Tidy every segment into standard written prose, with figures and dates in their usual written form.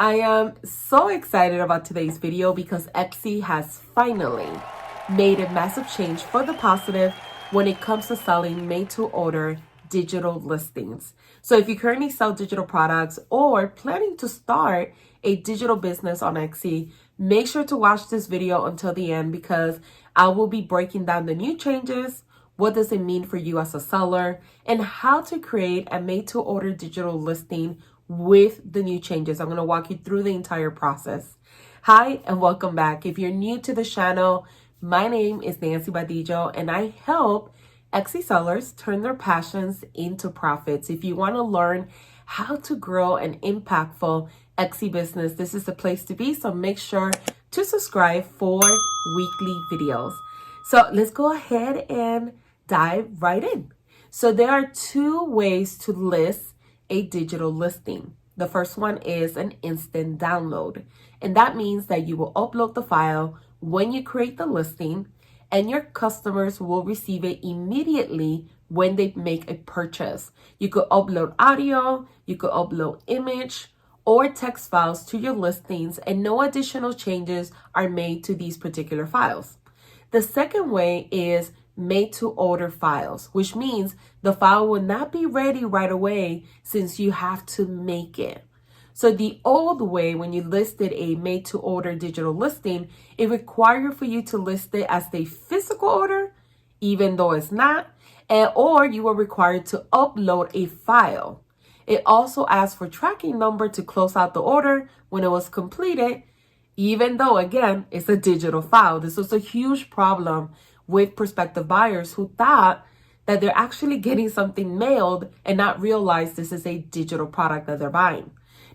I am so excited about today's video because Etsy has finally made a massive change for the positive when it comes to selling made-to-order digital listings. So if you currently sell digital products or planning to start a digital business on Etsy, make sure to watch this video until the end because I will be breaking down the new changes, what does it mean for you as a seller, and how to create a made-to-order digital listing with the new changes. I'm going to walk you through the entire process. Hi, and welcome back. If you're new to the channel, my name is Nancy Badillo, and I help Etsy sellers turn their passions into profits. If you want to learn how to grow an impactful Etsy business, this is the place to be. So make sure to subscribe for weekly videos. So let's go ahead and dive right in. So there are two ways to list a digital listing. The first one is an instant download, and that means that you will upload the file when you create the listing, and your customers will receive it immediately when they make a purchase. You could upload audio, you could upload image or text files to your listings, and no additional changes are made to these particular files. The second way is made to order files, which means the file will not be ready right away since you have to make it. So the old way, when you listed a made to order digital listing, it required for you to list it as a physical order, even though it's not, or you were required to upload a file. It also asked for tracking number to close out the order when it was completed, even though, again, it's a digital file. This was a huge problem with prospective buyers who thought that they're actually getting something mailed and not realize this is a digital product that they're buying.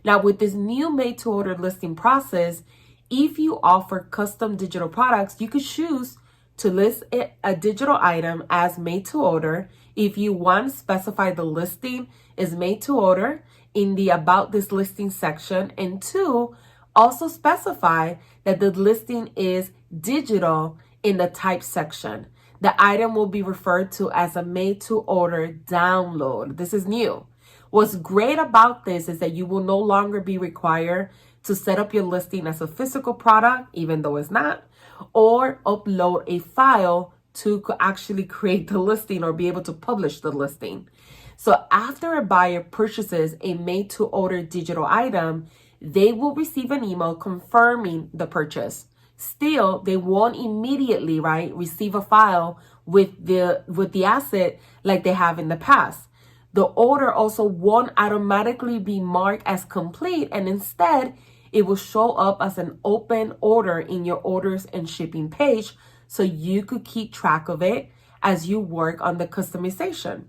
Now, with this new made-to-order listing process, if you offer custom digital products, you could choose to list a digital item as made-to-order. If you want, specify the listing is made-to-order in the About This Listing section, and two, also specify that the listing is digital in the type section. The item will be referred to as a made-to-order download. This is new. What's great about this is that you will no longer be required to set up your listing as a physical product, even though it's not, or upload a file to actually create the listing or be able to publish the listing. So after a buyer purchases a made-to-order digital item, they will receive an email confirming the purchase. Still, they won't immediately, receive a file with the asset like they have in the past. The order also won't automatically be marked as complete, and instead, it will show up as an open order in your orders and shipping page so you could keep track of it as you work on the customization.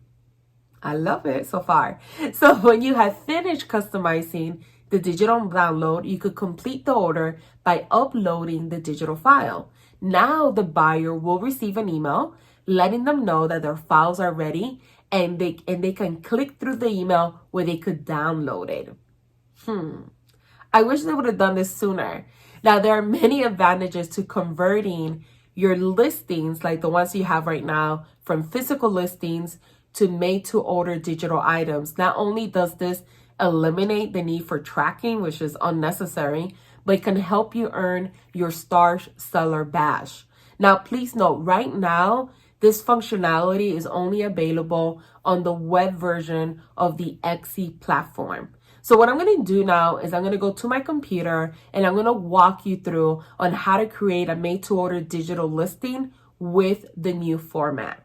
I love it so far. So when you have finished customizing the digital download, you could complete the order by uploading the digital file. Now the buyer will receive an email letting them know that their files are ready, and they can click through the email where they could download it. I wish they would have done this sooner. Now, there are many advantages to converting your listings, like the ones you have right now, from physical listings to made-to-order digital items. Not only does this eliminate the need for tracking, which is unnecessary, but it can help you earn your Star Seller Badge. Now, please note, right now, this functionality is only available on the web version of the Etsy platform. So what I'm going to do now is I'm going to go to my computer and I'm going to walk you through on how to create a made-to-order digital listing with the new format.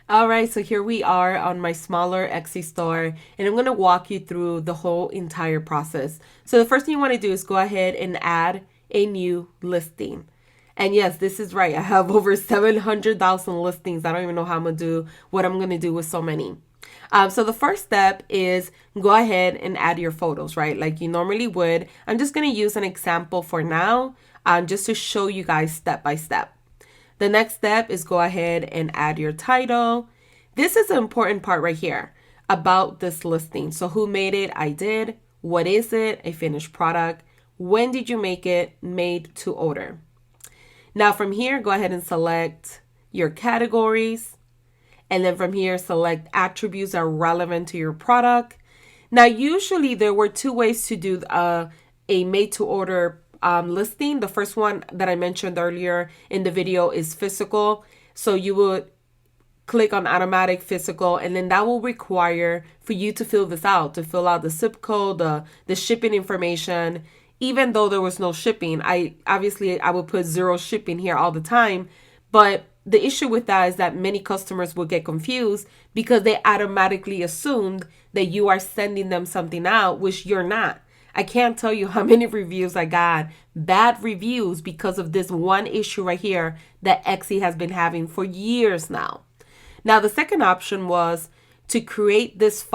All right, so here we are on my smaller Etsy store, and I'm going to walk you through the whole entire process. So the first thing you want to do is go ahead and add a new listing. And yes, this is right. I have over 700,000 listings. I don't even know how I'm going to do what I'm going to do with so many. So the first step is go ahead and add your photos, right? Like you normally would. I'm just going to use an example for now, just to show you guys step by step. The next step is go ahead and add your title. This is an important part right here about this listing. So who made it? I did. What is it? A finished product. When did you make it? Made to order. Now from here, go ahead and select your categories. And then from here, select attributes that are relevant to your product. Now, usually there were two ways to do a made to order listing. The first one that I mentioned earlier in the video is physical. So you would click on automatic physical, and then that will require for you to fill this out, to fill out the zip code, the shipping information. Even though there was no shipping, I would put 0 shipping here all the time. But the issue with that is that many customers will get confused because they automatically assumed that you are sending them something out, which you're not. I can't tell you how many reviews I got, bad reviews, because of this one issue right here that Etsy has been having for years now. Now, the second option was to create this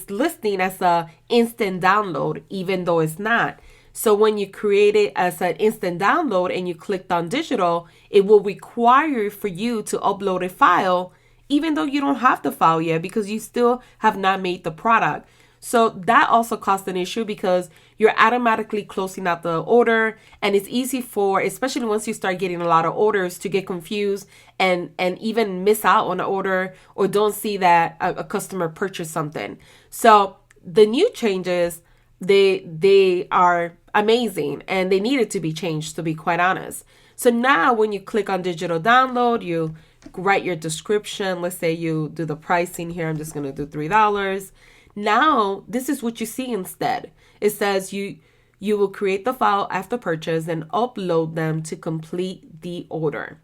listing as an instant download, even though it's not. So when you create it as an instant download and you clicked on digital, it will require for you to upload a file, even though you don't have the file yet because you still have not made the product. So that also caused an issue because you're automatically closing out the order, and it's easy for, especially once you start getting a lot of orders, to get confused and even miss out on an order or don't see that a customer purchased something. So the new changes, they are amazing, and they needed to be changed, to be quite honest. So now when you click on digital download, you write your description. Let's say you do the pricing here. I'm just going to do $3. Now, this is what you see instead. It says you will create the file after purchase and upload them to complete the order.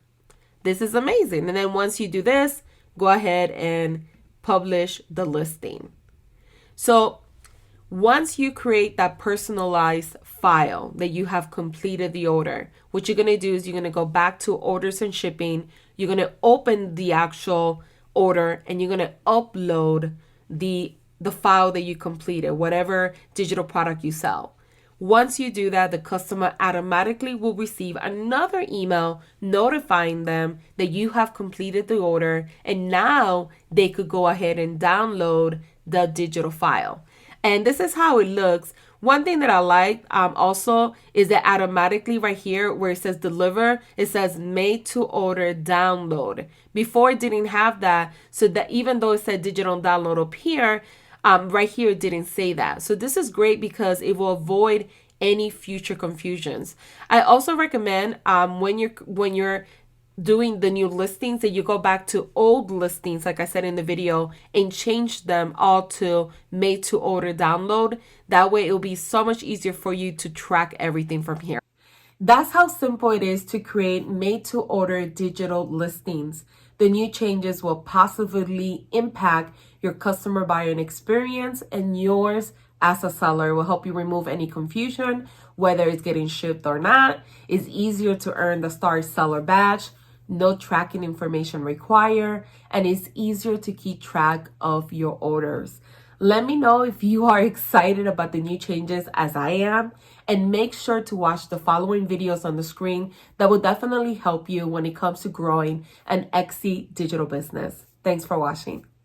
This is amazing. And then once you do this, go ahead and publish the listing. So once you create that personalized file that you have completed the order, what you're going to do is you're going to go back to orders and shipping. You're going to open the actual order and you're going to upload the file that you completed, whatever digital product you sell. Once you do that, the customer automatically will receive another email notifying them that you have completed the order, and now they could go ahead and download the digital file. And this is how it looks. One thing that I like also is that automatically right here where it says deliver, it says made to order download. Before it didn't have that, so that even though it said digital download up here, right here it didn't say that. So this is great because it will avoid any future confusions. I also recommend when you're doing the new listings that you go back to old listings, like I said in the video, and change them all to made to order download. That way it'll be so much easier for you to track everything from here. That's how simple it is to create made to order digital listings. The new changes will positively impact your customer buying experience, and yours as a seller will help you remove any confusion, whether it's getting shipped or not. It's easier to earn the Star Seller badge. No tracking information required, and it's easier to keep track of your orders. Let me know if you are excited about the new changes as I am, and make sure to watch the following videos on the screen that will definitely help you when it comes to growing an Etsy digital business. Thanks for watching.